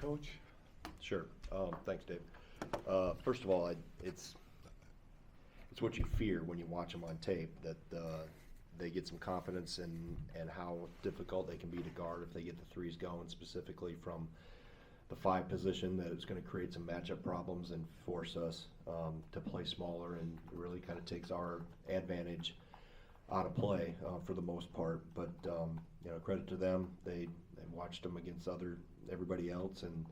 Coach. Sure. Thanks, Dave. First of all, it's what you fear when you watch them on tape, that they get some confidence in how difficult they can be to guard if they get the threes going, specifically from the 5 position, that it's going to create some matchup problems and force us to play smaller, and it really kind of takes our advantage out of play for the most part. But credit to them. They watched them against everybody else, and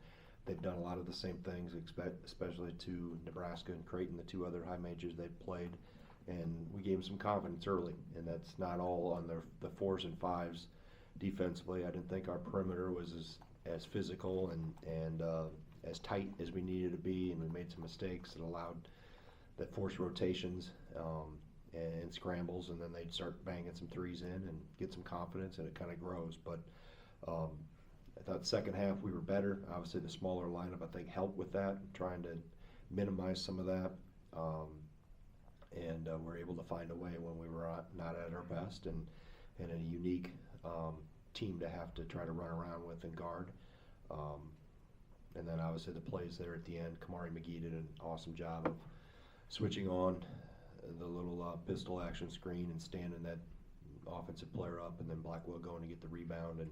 they've done a lot of the same things, especially to Nebraska and Creighton, the 2 other high majors they've played. And we gave them some confidence early, and that's not all on the 4s and 5s defensively. I didn't think our perimeter was as physical and as tight as we needed to be, and we made some mistakes that forced rotations and scrambles, and then they'd start banging some threes in and get some confidence, and it kind of grows. But I thought second half we were better. Obviously the smaller lineup, I think, helped with that, trying to minimize some of that. And we're able to find a way when we were not at our best, and a unique team to have to try to run around with and guard. And then obviously the plays there at the end, Kamari McGee did an awesome job of switching on the little pistol action screen and standing that offensive player up, and then Blackwell going to get the rebound and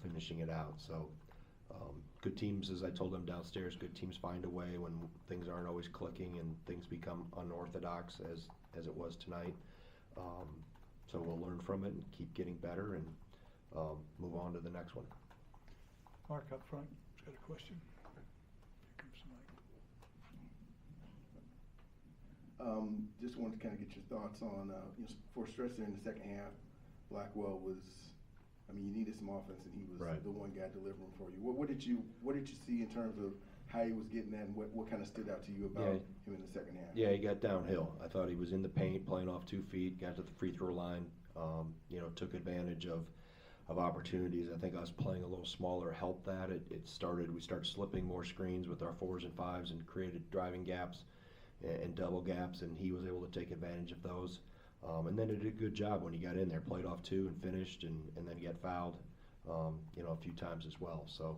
finishing it out. So good teams, as I told them downstairs, good teams find a way when things aren't always clicking and things become unorthodox, as it was tonight. So we'll learn from it and keep getting better and move on to the next one. Mark up front has got a question. Here comes Mike. Just wanted to kind of get your thoughts on, for stretch there in the second half, Blackwell was, you needed some offense, and he was right. The one guy delivering for you. What did you see in terms of how he was getting that, and what kind of stood out to you about him in the second half? Yeah, he got downhill. I thought he was in the paint, playing off 2 feet, got to the free throw line, took advantage of opportunities. I think us playing a little smaller helped that. We started slipping more screens with our 4s and 5s and created driving gaps and double gaps, and he was able to take advantage of those. And then he did a good job when he got in there, played off 2 and finished, and then got fouled, a few times as well. So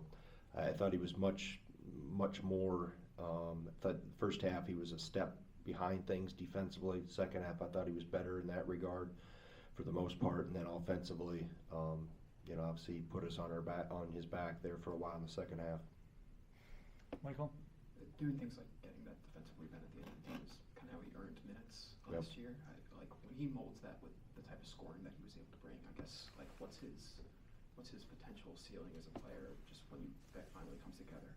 I thought he was much more. I thought first half he was a step behind things defensively. Second half I thought he was better in that regard for the most part, and then offensively, obviously he put us on his back there for a while in the second half. Michael? Doing things like getting that defensive rebound at the end of the game is kind of how he earned minutes last year. Like when he molds that with the type of scoring that he was able to bring, I guess, like what's his potential ceiling as a player, just when that finally comes together?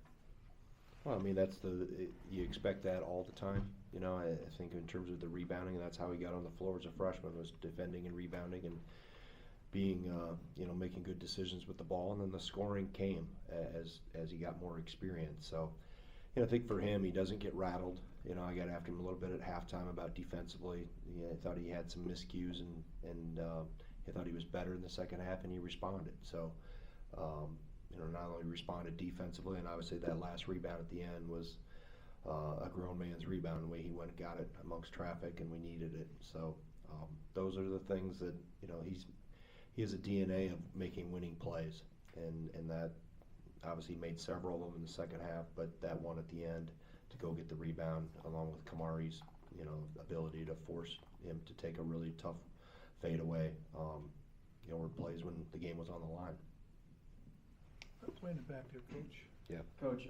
Well, you expect that all the time. I think in terms of the rebounding, that's how he got on the floor as a freshman, was defending and rebounding and being, making good decisions with the ball. And then the scoring came as he got more experience. So, I think for him, he doesn't get rattled. I got after him a little bit at halftime about defensively. I thought he had some miscues, and I thought he was better in the second half, and he responded. So, not only responded defensively, and obviously that last rebound at the end was a grown man's rebound, the way he went and got it amongst traffic, and we needed it. So those are the things that, he has a DNA of making winning plays, and that obviously made several of them in the second half, but that one at the end to go get the rebound, along with Kamari's, ability to force him to take a really tough fade away, were plays when the game was on the line. Play in the back there, Coach. Yeah. Coach,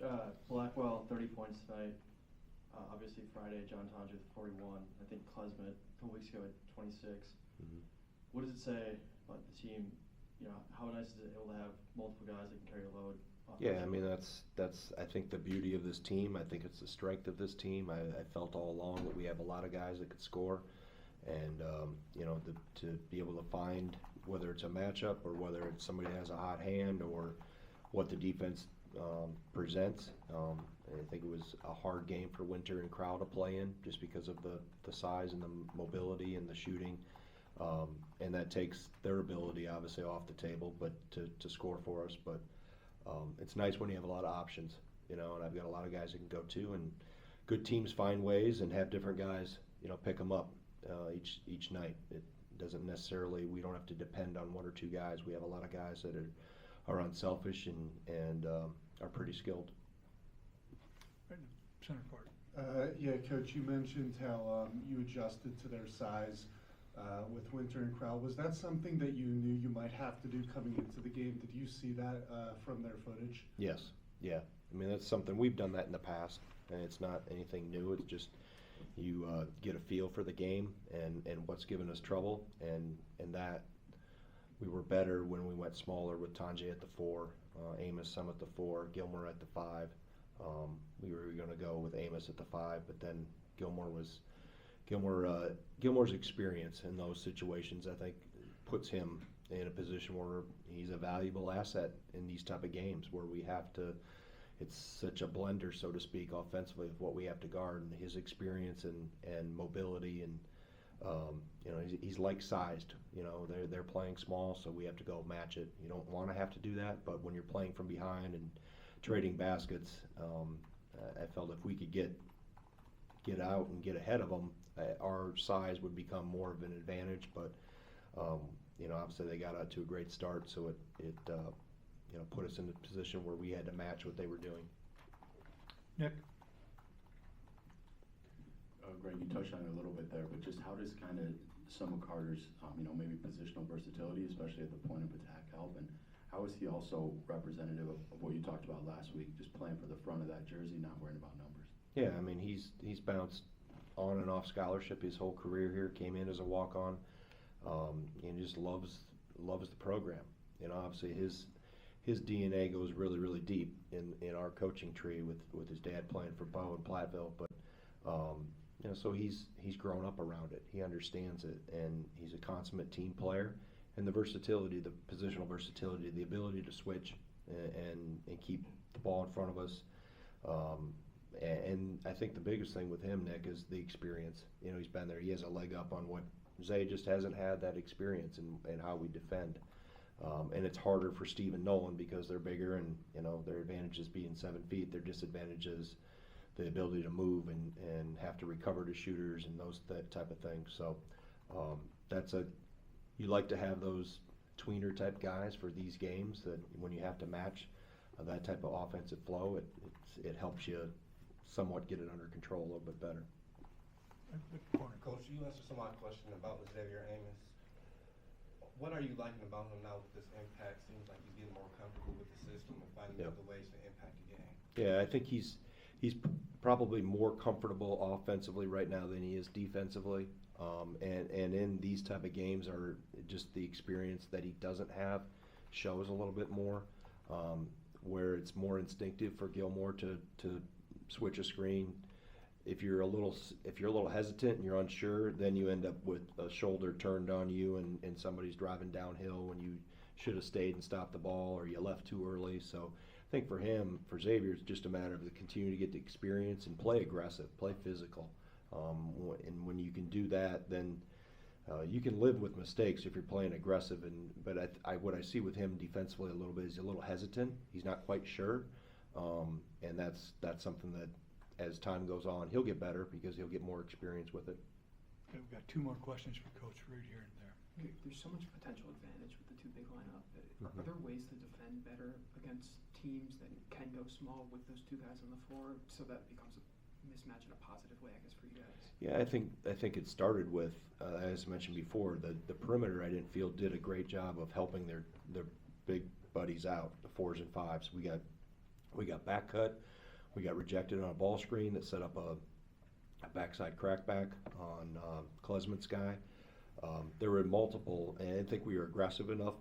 Blackwell, 30 points tonight. Obviously Friday, John Tonja with 41. I think Klesmet a couple weeks ago at 26. Mm-hmm. What does it say about the team? How nice is it able to have multiple guys that can carry a load? Yeah, that's I think the beauty of this team. I think it's the strength of this team. I felt all along that we have a lot of guys that could score, and to be able to find, whether it's a matchup or whether it's somebody that has a hot hand or what the defense presents. I think it was a hard game for Winter and Crowell to play in, just because of the size and the mobility and the shooting, and that takes their ability obviously off the table, but to score for us. But it's nice when you have a lot of options, and I've got a lot of guys that can go to, and good teams find ways and have different guys, pick them up each night. It doesn't necessarily, we don't have to depend on 1 or 2 guys. We have a lot of guys that are unselfish and are pretty skilled. Right in the center part. Yeah, Coach, you mentioned how you adjusted to their size with Winter and Crowell. Was that something that you knew you might have to do coming into the game? Did you see that from their footage? Yes, yeah. I mean, that's something, we've done that in the past, and it's not anything new. It's just you get a feel for the game and what's given us trouble, and that we were better when we went smaller with Tanjay at the 4, Amos some at the 4, Gilmore at the 5. We were going to go with Amos at the 5, but then Gilmore's experience in those situations, I think, puts him in a position where he's a valuable asset in these type of games where we have to. It's such a blender, so to speak, offensively of what we have to guard, and his experience and mobility, and you know, he's like sized. You know, they're playing small, so we have to go match it. You don't want to have to do that, but when you're playing from behind and trading baskets, I felt if we could get out and get ahead of them, our size would become more of an advantage. But you know, obviously they got out to a great start, so it you know, put us in a position where we had to match what they were doing. Nick? Greg, you touched on it a little bit there, but just how does kind of some of Carter's, you know, maybe positional versatility, especially at the point of attack, help? And how is he also representative of what you talked about last week, just playing for the front of that jersey, not worrying about numbers? Yeah, I mean, he's bounced on and off scholarship his whole career here, came in as a walk-on, and just loves the program. You know, obviously his DNA goes really, really deep in our coaching tree with his dad playing for Bo and Platteville, but you know, so he's grown up around it. He understands it, and he's a consummate team player. And the versatility, the positional versatility, the ability to switch and keep the ball in front of us. And I think the biggest thing with him, Nick, is the experience. You know, he's been there. He has a leg up on what Zay just hasn't had that experience in how we defend. And it's harder for Steve and Nolan because they're bigger, and you know, their advantage is being 7 feet. Their disadvantage is the ability to move and have to recover to shooters and that type of thing. So you like to have those tweener type guys for these games, that when you have to match that type of offensive flow, it helps you somewhat get it under control a little bit better. Corner. Coach, you answered some of my question about Xavier Amos. What are you liking about him now with this impact? Seems like he's getting more comfortable with the system and finding other ways to impact the game. Yeah, I think he's probably more comfortable offensively right now than he is defensively. And in these type of games, are just the experience that he doesn't have shows a little bit more, where it's more instinctive for Gilmore to switch a screen. If you're a little hesitant and you're unsure, then you end up with a shoulder turned on you and somebody's driving downhill when you should have stayed and stopped the ball, or you left too early. So I think for him, for Xavier, it's just a matter of continue to get the experience and play aggressive, play physical. And when you can do that, then you can live with mistakes if you're playing aggressive. But what I see with him defensively a little bit is a little hesitant. He's not quite sure, and that's something that as time goes on he'll get better because he'll get more experience with it. Okay, we've got 2 more questions for Coach Reed here and there. There's so much potential advantage with the 2 big lineup. Are there ways to defend better against teams that can go small with those 2 guys on the floor, so that becomes a mismatch in a positive way, I guess, for you guys? Yeah, I think it started with, as I mentioned before, the perimeter I didn't feel did a great job of helping their big buddies out, the 4s and 5s. We got back cut. We got rejected on a ball screen that set up a backside crackback on Klesmit's guy. There were multiple, and I didn't think we were aggressive enough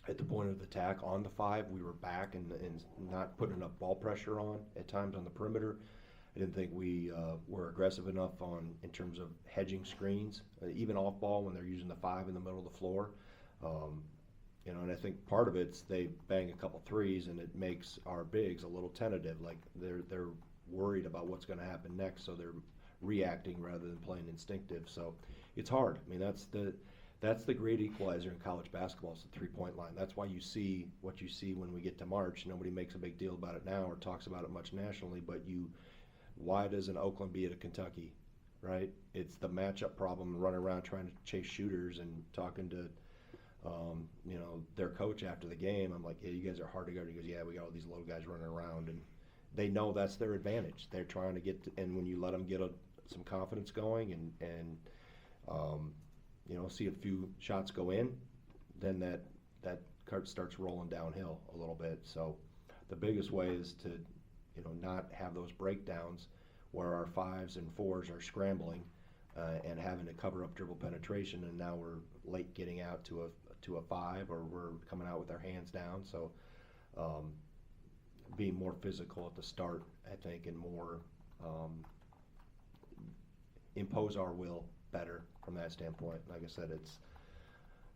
at the point of attack on the 5. We were back and not putting enough ball pressure on at times on the perimeter. I didn't think we were aggressive enough in terms of hedging screens, even off ball when they're using the 5 in the middle of the floor. You know, and I think part of it's they bang a couple threes and it makes our bigs a little tentative, like they're worried about what's going to happen next, so they're reacting rather than playing instinctive. So it's hard. I mean, that's the great equalizer in college basketball, is the 3-point line. That's why you see what you see when we get to March. Nobody makes a big deal about it now or talks about it much nationally, but why doesn't Oakland beat a Kentucky, right? It's the matchup problem, running around trying to chase shooters and talking to You know, their coach after the game, I'm like, yeah, you guys are hard to guard. He goes, yeah, we got all these little guys running around, and they know that's their advantage. They're trying to get, and when you let them get some confidence going and you know, see a few shots go in, then that cart starts rolling downhill a little bit. So the biggest way is to, you know, not have those breakdowns where our 5s and 4s are scrambling and having to cover up dribble penetration, and now we're late getting out to a 5, or we're coming out with our hands down. So being more physical at the start, I think, and more impose our will better from that standpoint. Like I said, it's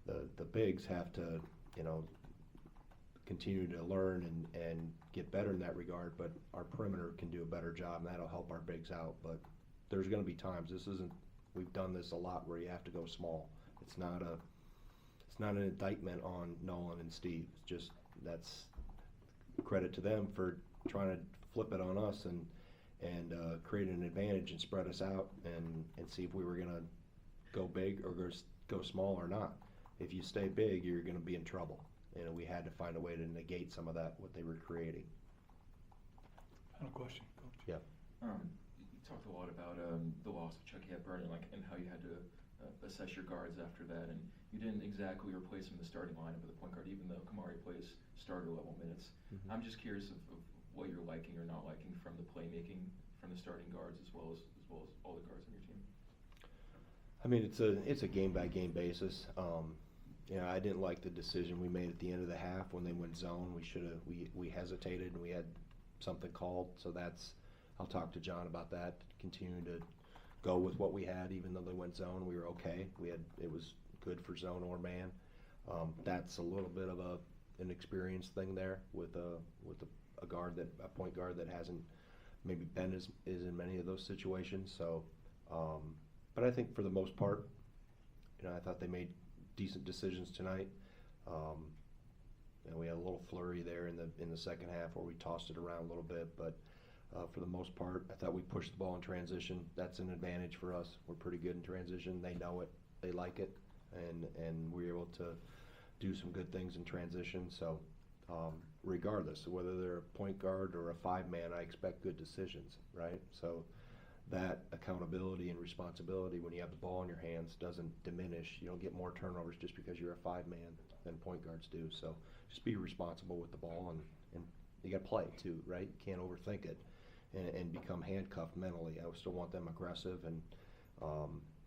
the bigs have to, you know, continue to learn and get better in that regard, but our perimeter can do a better job, and that'll help our bigs out. But there's going to be times, we've done this a lot, where you have to go small. It's not an indictment on Nolan and Steve. It's just, that's credit to them for trying to flip it on us and create an advantage and spread us out and see if we were going to go big or go small or not. If you stay big, you're going to be in trouble. And we had to find a way to negate some of that, what they were creating. Final question, Coach. Yeah. You talked a lot about the loss of Chucky Hepburn and how you had to assess your guards after that, and you didn't exactly replace him in the starting lineup with a point guard, even though Kamari plays starter level minutes. Mm-hmm. I'm just curious of what you're liking or not liking from the playmaking from the starting guards as well as all the guards on your team. I mean, it's a game by game basis. You know, I didn't like the decision we made at the end of the half when they went zone. We hesitated and we had something called. So I'll talk to John about that. Continuing to go with what we had, even though they went zone, we were okay. It was good for zone or man. That's a little bit of an experience thing there with a point guard that hasn't maybe been is in many of those situations. So, but I think for the most part, you know, I thought they made decent decisions tonight. And we had a little flurry there in the second half where we tossed it around a little bit, but for the most part, I thought we pushed the ball in transition. That's an advantage for us. We're pretty good in transition. They know it. They like it, and we're able to do some good things in transition. So regardless of whether they're a point guard or a 5-man, I expect good decisions, right? So that accountability and responsibility when you have the ball in your hands doesn't diminish. You don't get more turnovers just because you're a 5-man than point guards do. So just be responsible with the ball, and you got to play too, right? You can't overthink it and become handcuffed mentally. I still want them aggressive and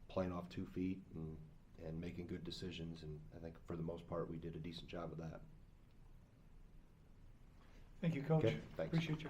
playing off 2 feet and making good decisions, and I think for the most part we did a decent job of that. Thank you, Coach. Okay, thanks. Appreciate you.